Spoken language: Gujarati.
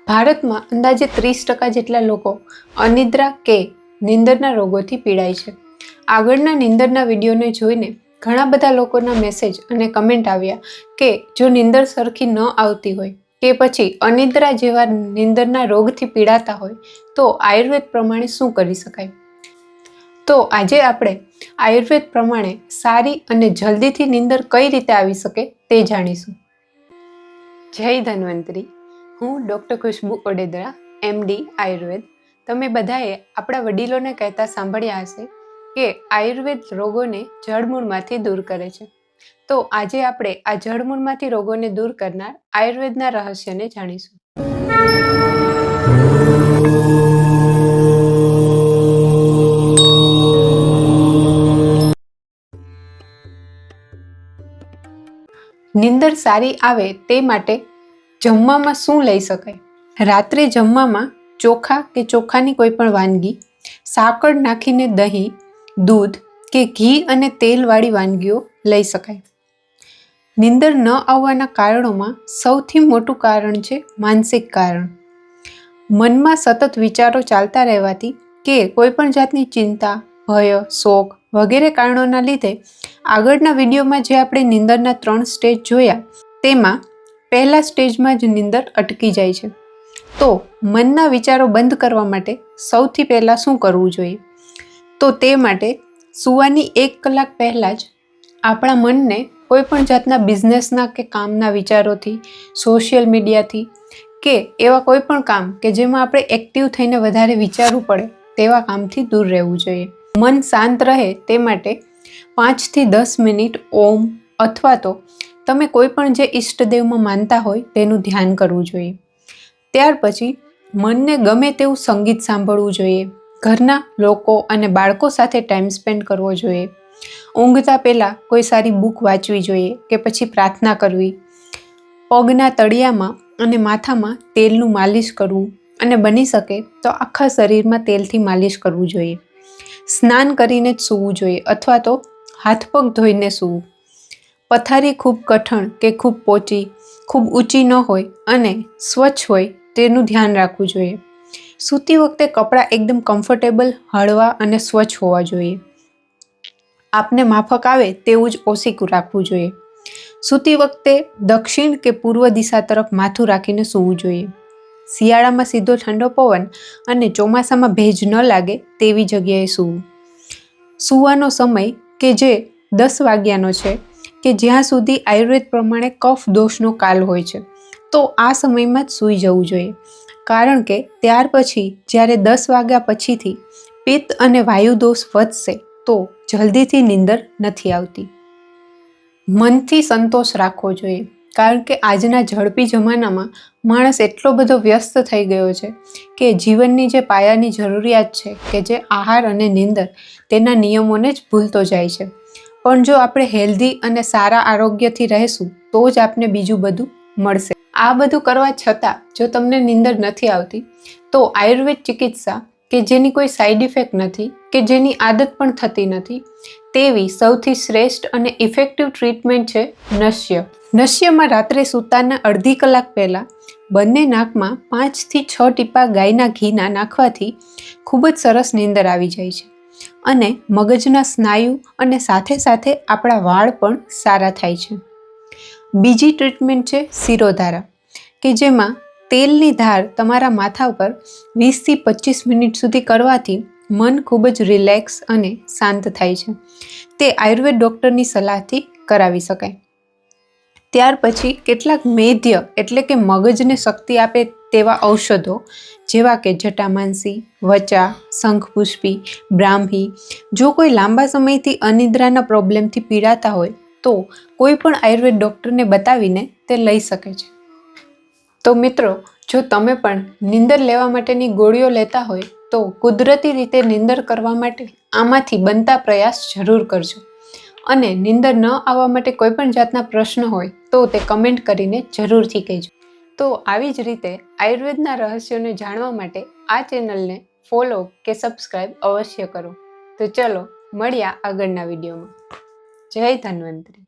ભારતમાં અંદાજે 30% જેટલા લોકો અનિદ્રા કે નીંદરના રોગોથી પીડાય છે. આગળના નીંદરના વિડીયોને જોઈને ઘણા બધા લોકોના મેસેજ અને કમેન્ટ આવ્યા કે જો નીંદર સરખી ન આવતી હોય કે પછી અનિદ્રા જેવા નીંદરના રોગથી પીડાતા હોય તો આયુર્વેદ પ્રમાણે શું કરી શકાય. તો આજે આપણે આયુર્વેદ પ્રમાણે સારી અને જલ્દીથી નીંદર કઈ રીતે આવી શકે તે જાણીશું. જય ધન્વંતરી. હું ડૉક્ટર ખુશ્બુ ઓડેદરા, MD આયુર્વેદ. તમે બધાએ આપણા વડીલોને કહેતા સાંભળ્યા હશે કે આયુર્વેદ રોગોને જડમૂળમાંથી દૂર કરે છે. તો આજે આપણે આ જડમૂળમાંથી રોગોને દૂર કરનાર આયુર્વેદના રહસ્યને જાણીશું. નીંદર સારી આવે તે માટે જમવામાં શું લઈ શકાય? રાત્રે જમવામાં ચોખા કે ચોખાની કોઈ પણ વાનગી, સાકર નાખીને દહીં, દૂધ કે ઘી અને તેલવાળી વાનગીઓ લઈ શકાય. નીંદર ન આવવાના કારણોમાં સૌથી મોટું કારણ છે માનસિક કારણ. મનમાં સતત વિચારો ચાલતા રહેવાથી કે કોઈ પણ જાતની ચિંતા, ભય, શોક વગેરે કારણોના લીધે આગળના વિડીયોમાં જે આપણે નીંદરના 3 સ્ટેજ જોયા તેમાં પહેલા સ્ટેજમાં જ નીંદર અટકી જાય છે. તો મનના વિચારો બંધ કરવા માટે સૌથી પહેલાં શું કરવું જોઈએ? તો તે માટે સૂવાની 1 કલાક પહેલાં જ આપણા મનને કોઈ પણ જાતના બિઝનેસના કે કામના વિચારોથી, સોશિયલ મીડિયાથી કે એવા કોઈ પણ કામ કે જેમાં આપણે એક્ટિવ થઈને વધારે વિચારવું પડે તેવા કામથી દૂર રહેવું જોઈએ. મન શાંત રહે તે માટે 5 થી 10 મિનિટ ઓમ અથવા તો તમે કોઈ પણ જે ઈષ્ટદેવમાં માનતા હોય તેનું ધ્યાન કરવું જોઈએ. ત્યાર પછી મનને ગમે તેવું સંગીત સાંભળવું જોઈએ. ઘરના લોકો અને બાળકો સાથે ટાઈમ સ્પેન્ડ કરવો જોઈએ. ઊંઘતા પહેલાં કોઈ સારી બુક વાંચવી જોઈએ કે પછી પ્રાર્થના કરવી. પગના તળિયામાં અને માથામાં તેલનું માલિશ કરવું અને બની શકે તો આખા શરીરમાં તેલથી માલિશ કરવું જોઈએ. સ્નાન કરીને જ સૂવું જોઈએ અથવા તો હાથ પગ ધોઈને સૂવું. પથારી ખૂબ કઠણ કે ખૂબ પોચી, ખૂબ ઊંચી ન હોય અને સ્વચ્છ હોય તેનું ધ્યાન રાખવું જોઈએ. સૂતી વખતે કપડાં એકદમ કમ્ફર્ટેબલ, હળવા અને સ્વચ્છ હોવા જોઈએ. આપને માફક આવે તેવું જ ઓશિકું રાખવું જોઈએ. સૂતી વખતે દક્ષિણ કે પૂર્વ દિશા તરફ માથું રાખીને સૂવું જોઈએ. શિયાળામાં સીધો ઠંડો પવન અને ચોમાસામાં ભેજ ન લાગે તેવી જગ્યાએ સૂવું. સૂવાનો સમય કે જે 10 વાગ્યાનો છે કે જ્યાં સુધી આયુર્વેદ પ્રમાણે કફ દોષનો કાલ હોય છે તો આ સમયમાં જ સૂઈ જવું જોઈએ. કારણ કે ત્યાર પછી જ્યારે 10 વાગ્યા પછીથી પિત્ત અને વાયુ દોષ વધશે તો જલ્દીથી નીંદર નથી આવતી. મનથી સંતોષ રાખવો જોઈએ. કારણ કે આજના ઝડપી જમાનામાં માણસ એટલો બધો વ્યસ્ત થઈ ગયો છે કે જીવનની જે પાયાની જરૂરિયાત છે કે જે આહાર અને નીંદર તેના નિયમોને જ ભૂલતો જાય છે. પણ જો આપણે હેલ્ધી અને સારા આરોગ્યથી રહેશું તો જ આપને બીજું બધું મળશે. આ બધું કરવા છતાં જો તમને નીંદર નથી આવતી તો આયુર્વેદ ચિકિત્સા કે જેની કોઈ સાઈડ ઇફેક્ટ નથી કે જેની આદત પણ થતી નથી તેવી સૌથી શ્રેષ્ઠ અને ઇફેક્ટિવ ટ્રીટમેન્ટ છે નશ્ય. નશ્યમાં રાત્રે સૂતાના અડધી કલાક પહેલાં બંને નાકમાં 5 થી 6 ટીપા ગાયના ઘીના નાખવાથી ખૂબ જ સરસ નીંદર આવી જાય છે અને મગજના સ્નાયુ અને સાથે સાથે આપણા વાળ પણ સારા થાય છે. બીજી ટ્રીટમેન્ટ છે શિરોધારા કે જેમાં તેલની ધાર તમારા માથા ઉપર 20 થી 25 મિનિટ સુધી કરવાથી મન ખૂબ જ રિલેક્સ અને શાંત થાય છે. તે આયુર્વેદ ડૉક્ટરની સલાહથી કરાવી શકાય. ત્યાર પછી કેટલાક મેધ્ય એટલે કે મગજને શક્તિ આપે તેવા ઔષધો જેવા કે જટામાનસી, વચા, શંખપુષ્પી, બ્રાહ્મી. જો કોઈ લાંબા સમયથી અનિદ્રાના પ્રોબ્લેમથી પીડાતા હોય તો કોઈ પણ આયુર્વેદ ડૉક્ટરને બતાવીને તે લઈ શકે છે. તો મિત્રો, જો તમે પણ નીંદર લેવા માટેની ગોળીઓ લેતા હોય તો કુદરતી રીતે નીંદર કરવા માટે આમાંથી બનતા પ્રયાસ જરૂર કરજો. અને નીંદર ન આવવા માટે કોઈ પણ જાતના પ્રશ્ન હોય તો તે કમેન્ટ કરીને જરૂરથી કહેજો. તો આવી જ રીતે આયુર્વેદના રહસ્યોને જાણવા માટે આ ચેનલને ફોલો કે સબસ્ક્રાઈબ અવશ્ય કરો. તો ચલો મળ્યા આગળના વિડીયોમાં. જય ધન્વંતરી.